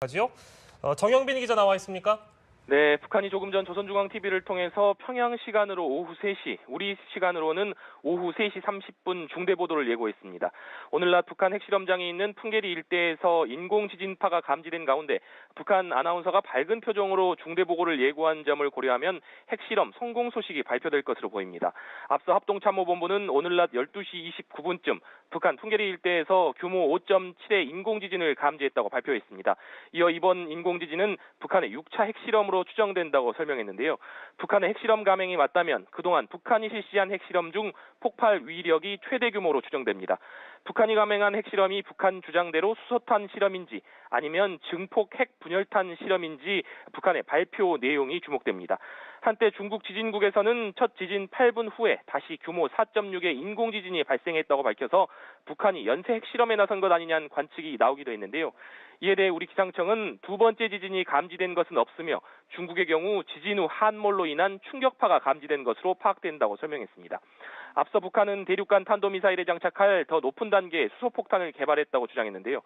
하지요. 정영빈 기자 나와 있습니까? 네, 북한이 조금 전 조선중앙TV를 통해서 평양 시간으로 오후 3시, 우리 시간으로는 오후 3시 30분 중대 보도를 예고했습니다. 오늘 낮 북한 핵실험장이 있는 풍계리 일대에서 인공지진파가 감지된 가운데 북한 아나운서가 밝은 표정으로 중대 보고를 예고한 점을 고려하면 핵실험 성공 소식이 발표될 것으로 보입니다. 앞서 합동참모본부는 오늘 낮 12시 29분쯤 북한 풍계리 일대에서 규모 5.7의 인공지진을 감지했다고 발표했습니다. 이어 이번 인공지진은 북한의 6차 핵실험으로 추정된다고 설명했는데요. 북한의 핵실험 감행이 맞다면 그동안 북한이 실시한 핵실험 중 폭발 위력이 최대 규모로 추정됩니다. 북한이 감행한 핵실험이 북한 주장대로 수소탄 실험인지 아니면 증폭 핵 분열탄 실험인지 북한의 발표 내용이 주목됩니다. 한때 중국 지진국에서는 첫 지진 8분 후에 다시 규모 4.6의 인공지진이 발생했다고 밝혀서 북한이 연쇄 핵실험에 나선 것 아니냐는 관측이 나오기도 했는데요. 이에 대해 우리 기상청은 두 번째 지진이 감지된 것은 없으며 중국의 경우 지진 후 한몰로 인한 충격파가 감지된 것으로 파악된다고 설명했습니다. 앞서 북한은 대륙간 탄도미사일에 장착할 더 높은 단계의 수소폭탄을 개발했다고 주장했는데요.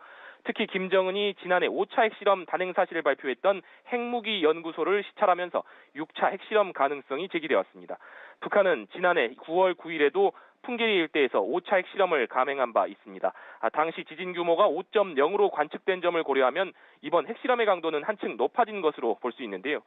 특히 김정은이 지난해 5차 핵실험 단행 사실을 발표했던 핵무기 연구소를 시찰하면서 6차 핵실험 가능성이 제기되었습니다. 북한은 지난해 9월 9일에도 풍계리 일대에서 5차 핵실험을 감행한 바 있습니다. 당시 지진 규모가 5.0으로 관측된 점을 고려하면 이번 핵실험의 강도는 한층 높아진 것으로 볼 수 있는데요.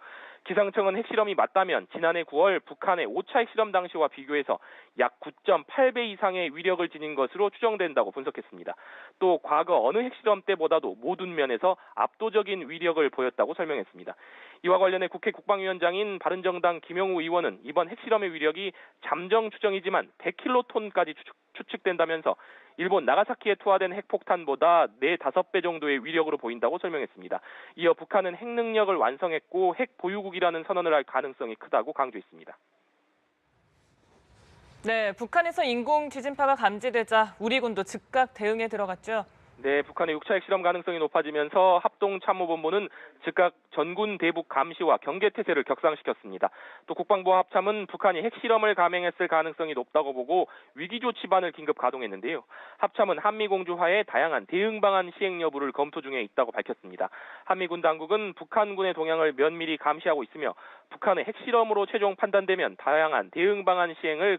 기상청은 핵실험이 맞다면 지난해 9월 북한의 5차 핵실험 당시와 비교해서 약 9.8배 이상의 위력을 지닌 것으로 추정된다고 분석했습니다. 또 과거 어느 핵실험 때보다도 모든 면에서 압도적인 위력을 보였다고 설명했습니다. 이와 관련해 국회 국방위원장인 바른정당 김영우 의원은 이번 핵실험의 위력이 잠정 추정이지만 100킬로톤까지 추측된다면서 일본 나가사키에 투하된 핵폭탄보다 4, 5배 정도의 위력으로 보인다고 설명했습니다. 이어 북한은 핵 능력을 완성했고 핵 보유국이라는 선언을 할 가능성이 크다고 강조했습니다. 네, 북한에서 인공 지진파가 감지되자 우리 군도 즉각 대응에 들어갔죠. 네, 북한의 6차 핵실험 가능성이 높아지면서 합동참모본부는 즉각 전군 대북 감시와 경계 태세를 격상시켰습니다. 또 국방부 합참은 북한이 핵실험을 감행했을 가능성이 높다고 보고 위기조치반을 긴급 가동했는데요. 합참은 한미공조하에 다양한 대응 방안 시행 여부를 검토 중에 있다고 밝혔습니다. 한미군 당국은 북한군의 동향을 면밀히 감시하고 있으며 북한의 핵실험으로 최종 판단되면 다양한 대응 방안 시행을